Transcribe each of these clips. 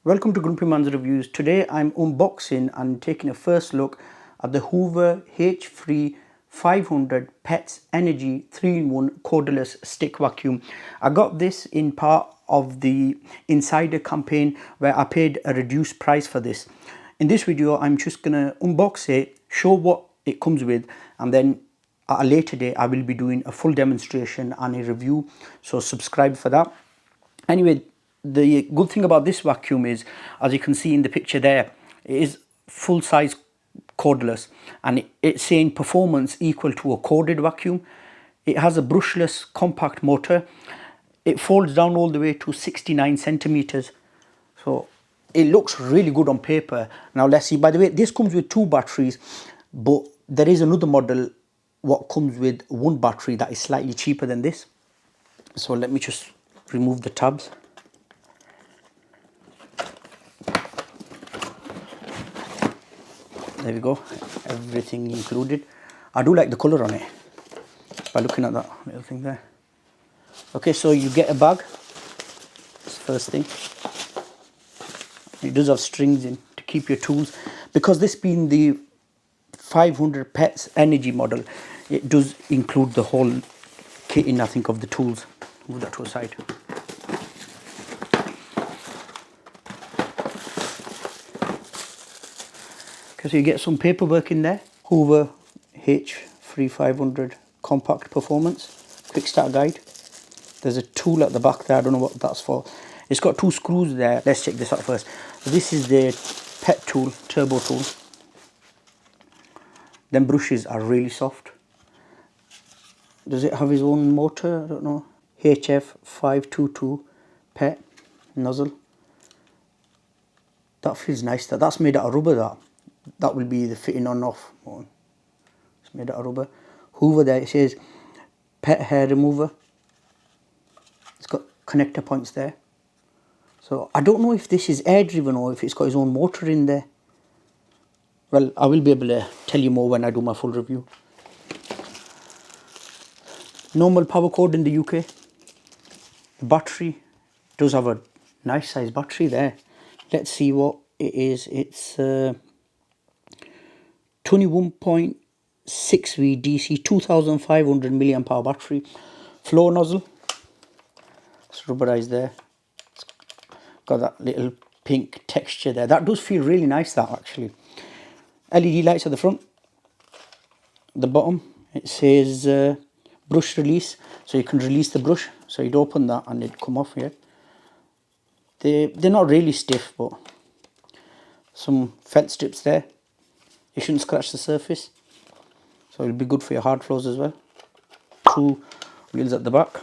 Welcome to GrumpyMan's Reviews. Today I'm unboxing and taking a first look at the Hoover H-FREE 500 Pets Energy 3-in-1 Cordless Stick Vacuum. I got this in part of the Insider campaign where I paid a reduced price for this. In this video I'm just going to unbox it, show what it comes with, and then at a later date I will be doing a full demonstration and a review, so subscribe for that. Anyway, the good thing about this vacuum is, as you can see in the picture there, it is full size cordless, and it's saying performance equal to a corded vacuum. It has a brushless compact motor. It folds down all the way to 69 centimeters, so it looks really good on paper. Now let's see. By the way, this comes with 2 batteries, but there is another model what comes with 1 battery that is slightly cheaper than this. So let me just remove the tabs. There we go, everything included. I do like the colour on it by looking at that little thing there. Okay, so you get a bag. That's the first thing. It does have strings in to keep your tools. Because this being the 500 Pets Energy model, it does include the whole kit in, I think, of the tools. Move that to a side. Okay, so you get some paperwork in there. Hoover H-FREE 500 Compact Performance Quick Start Guide. There's a tool at the back there. I don't know what that's for. It's got 2 screws there. Let's check this out first. So this is the pet tool, turbo tool. Them brushes are really soft. Does it have its own motor? I don't know. HF522 pet nozzle. That feels nice. That's made out of rubber. That will be the fitting on off one. It's made out of rubber. Hoover there, it says pet hair remover. It's got connector points there. So I don't know if this is air driven or if it's got its own motor in there. Well, I will be able to tell you more when I do my full review. Normal power cord in the UK. The battery does have a nice size battery there. Let's see what it is. It's 21.6V DC, 2500 milliamp hour battery. Floor nozzle. It's rubberized there. It's got that little pink texture there. That does feel really nice, that actually. LED lights at the front. The bottom, it says brush release, so you can release the brush. So you'd open that and it'd come off here. They're not really stiff, but some felt strips there. You shouldn't scratch the surface, so it'll be good for your hard floors as well. 2 wheels at the back.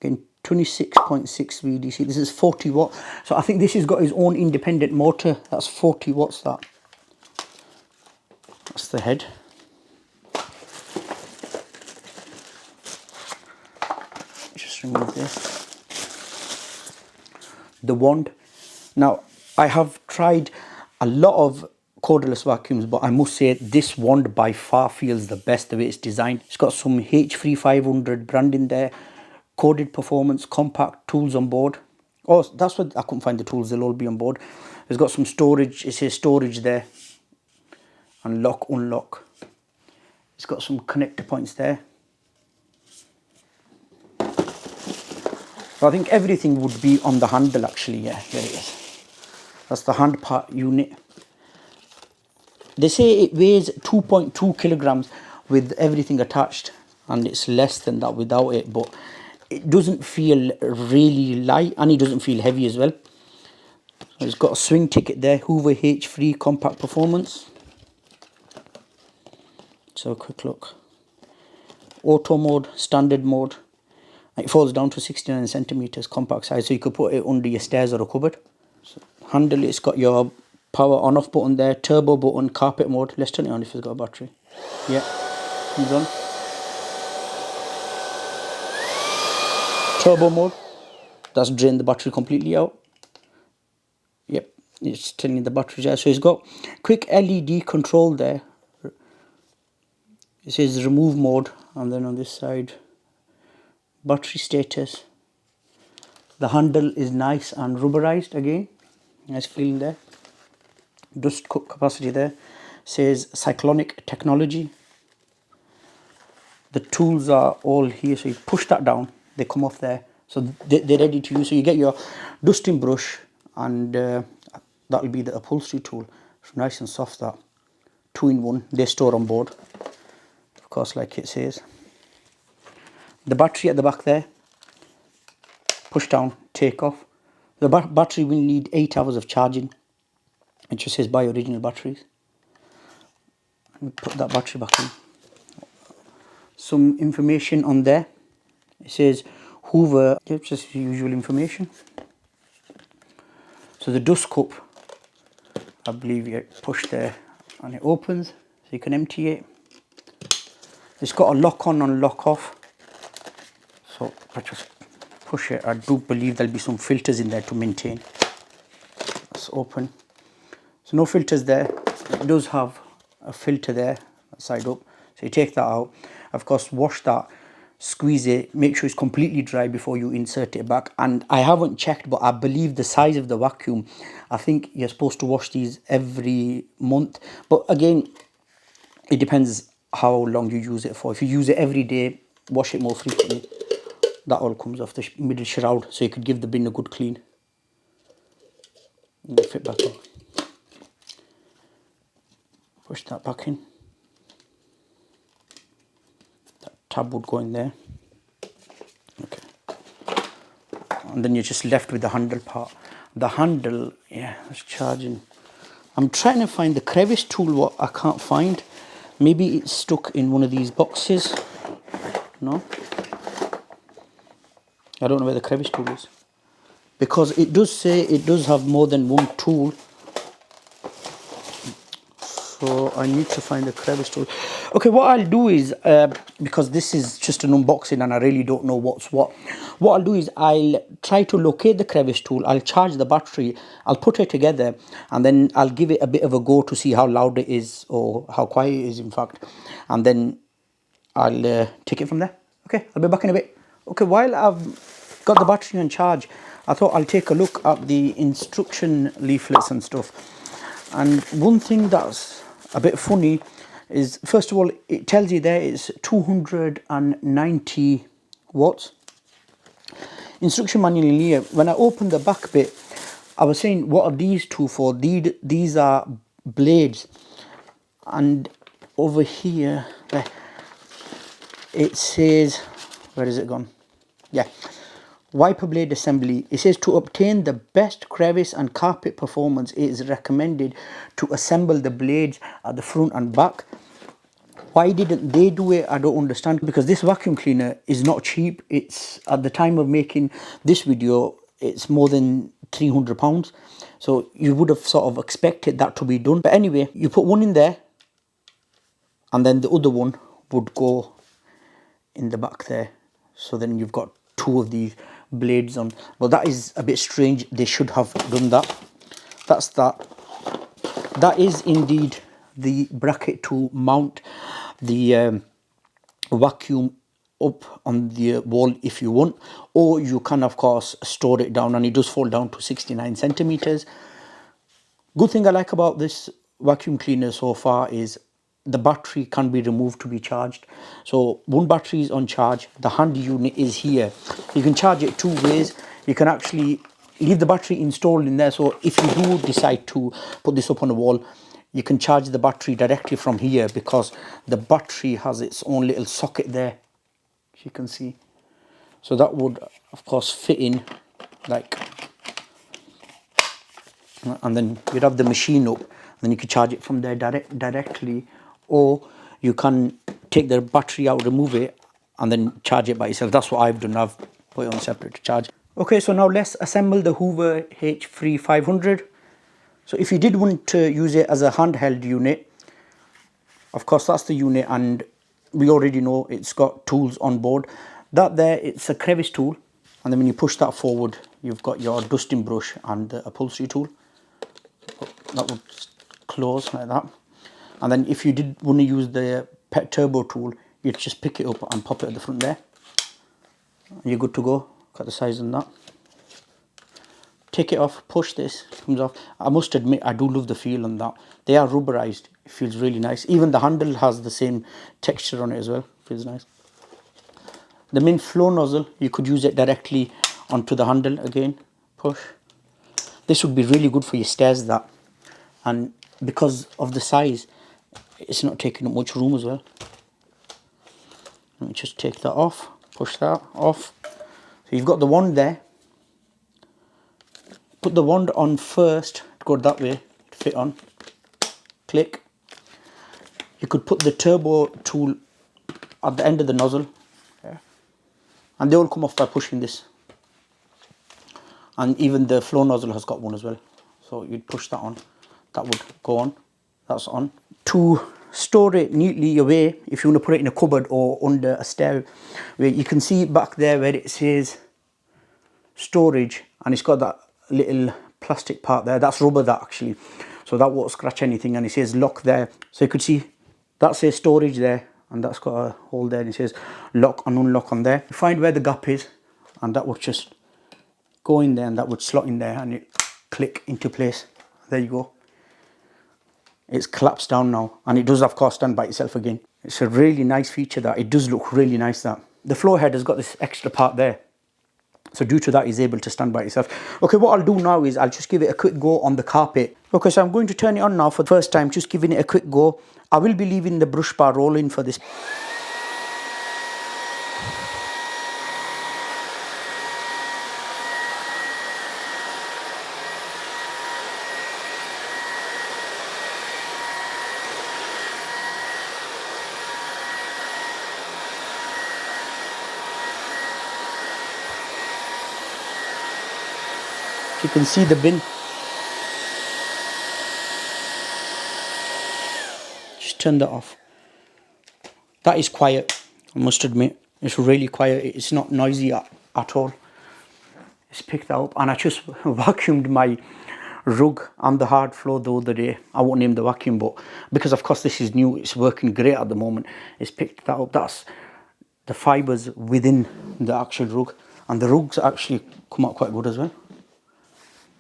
Again, 26.6 VDC. This is 40 watt. So I think this has got its own independent motor. That's 40 watts. That's the head. Just remove this. The wand. Now, I have tried a lot of cordless vacuums, but I must say this wand by far feels the best the way it's designed. It's got some H-FREE 500 branding there, corded performance, compact, tools on board. Oh, that's what I couldn't find the tools, they'll all be on board. It's got some storage, it says storage there, and lock, unlock. It's got some connector points there. So I think everything would be on the handle actually. Yeah, there it is. That's the hand part unit. They say it weighs 2.2 kilograms with everything attached, and it's less than that without it, but it doesn't feel really light and it doesn't feel heavy as well. So it's got a swing ticket there, Hoover H-FREE Compact Performance. So a quick look. Auto mode, standard mode. It falls down to 69 centimeters, compact size, so you could put it under your stairs or a cupboard. So handle, it's got your power on off button there, turbo button, carpet mode. Let's turn it on if it's got a battery. Yeah, comes on. Turbo mode, that's drained the battery completely out. Yep, it's telling the battery there. So it's got quick LED control there. It says remove mode, and then on this side battery status, The handle is nice and rubberized again. Nice feeling there. Dust capacity there. Says cyclonic technology. The tools are all here, so you push that down, they come off there. So they're ready to use. So you get your dusting brush, and that will be the upholstery tool. It's nice and soft, that. 2-in-1, they store on board, of course, like it says. The battery at the back there, push down, take off. The battery will need 8 hours of charging. It just says buy original batteries. And put that battery back in. Some information on there. It says Hoover, just usual information. So the dust cup, I believe you push there and it opens, so you can empty it. It's got a lock on and lock off. So I just push it. I do believe there'll be some filters in there to maintain. Let's open. So no filters there. It does have a filter there, side up. So you take that out. Of course, wash that, squeeze it, make sure it's completely dry before you insert it back. And I haven't checked, but I believe the size of the vacuum, I think you're supposed to wash these every month. But again, it depends how long you use it for. If you use it every day, wash it more frequently. That all comes off the middle shroud, so you could give the bin a good clean. And fit back in. Push that back in. That tab would go in there. Okay. And then you're just left with the handle part. The handle, yeah, it's charging. I'm trying to find the crevice tool, what I can't find. Maybe it's stuck in one of these boxes. No? I don't know where the crevice tool is. Because it does say it does have more than one tool. So I need to find the crevice tool. Okay, what I'll do is, because this is just an unboxing and I really don't know what's what. What I'll do is I'll try to locate the crevice tool. I'll charge the battery. I'll put it together and then I'll give it a bit of a go to see how loud it is or how quiet it is, in fact. And then I'll take it from there. Okay, I'll be back in a bit. Okay, while I've got the battery on charge, I thought I'll take a look at the instruction leaflets and stuff. And one thing that's a bit funny is, first of all, it tells you there it's 290 watts. Instruction manual in here. When I opened the back bit, I was saying, what are these two for? These are blades. And over here, it says, where is it gone? Yeah. Wiper blade assembly. It says to obtain the best crevice and carpet performance, it is recommended to assemble the blades at the front and back. Why didn't they do it? I don't understand. Because this vacuum cleaner is not cheap. It's, at the time of making this video, it's more than £300. So you would have sort of expected that to be done. But anyway, you put one in there and then the other one would go in the back there. So then you've got two of these blades on. Well, that is a bit strange. They should have done that. That's that. That is indeed the bracket to mount the vacuum up on the wall if you want, or you can of course store it down, and it does fall down to 69 centimeters. Good thing I like about this vacuum cleaner so far is the battery can be removed to be charged. So one battery is on charge, the hand unit is here. You can charge it two ways. You can actually leave the battery installed in there, so if you do decide to put this up on the wall, you can charge the battery directly from here, because the battery has its own little socket there, as you can see. So that would of course fit in like, and then you'd have the machine up, and then you could charge it from there directly, or you can take the battery out, remove it, and then charge it by yourself. That's what I've done. I've put it on separate to charge. Okay, so now let's assemble the Hoover H-FREE 500. So if you did want to use it as a handheld unit, of course that's the unit, and we already know it's got tools on board. That there, it's a crevice tool, and then when you push that forward, you've got your dusting brush and the upholstery tool. That would close like that. And then if you did want to use the pet turbo tool, you'd just pick it up and pop it at the front there. And you're good to go. Got the size on that. take it off, push this, comes off. I must admit, I do love the feel on that. They are rubberized. It feels really nice. Even the handle has the same texture on it as well. Feels nice. The main flow nozzle, you could use it directly onto the handle again. Push. This would be really good for your stairs, that. And because of the size, it's not taking up much room as well. Let me just take that off. Push that off. So you've got the wand there. Put the wand on first, go that way, to fit on. Click. You could put the turbo tool at the end of the nozzle. Yeah. And they all come off by pushing this. And even the flow nozzle has got one as well. So you'd push that on. That would go on. That's on. To store it neatly away, if you want to put it in a cupboard or under a stair, where you can see back there where it says storage, and it's got that little plastic part there. That's rubber, that actually, so that won't scratch anything. And it says lock there, so you could see that says storage there, and that's got a hole there, and it says lock and unlock on there. You find where the gap is, and that would just go in there, and that would slot in there, and it click into place. There you go. It's collapsed down now, and it does of course stand by itself again. It's a really nice feature, that. It does look really nice, that. The floor head has got this extra part there, so due to that, it's able to stand by itself. Okay, what I'll do now is I'll just give it a quick go on the carpet. Okay, so I'm going to turn it on now for the first time, just giving it a quick go. I will be leaving the brush bar rolling for this. You can see the bin. Just turn that off. That is quiet, I must admit. It's really quiet. It's not noisy at all. It's picked that up, and I just vacuumed my rug on the hard floor the other day. I won't name the vacuum, but because of course this is new, it's working great at the moment. It's picked that up. That's the fibers within the actual rug, and the rugs actually come out quite good as well.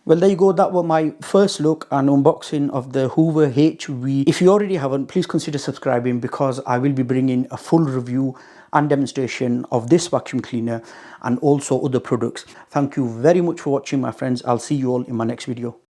Well, there you go. That was my first look and unboxing of the Hoover H-FREE. If you already haven't, please consider subscribing, because I will be bringing a full review and demonstration of this vacuum cleaner and also other products. Thank you very much for watching, my friends. I'll see you all in my next video.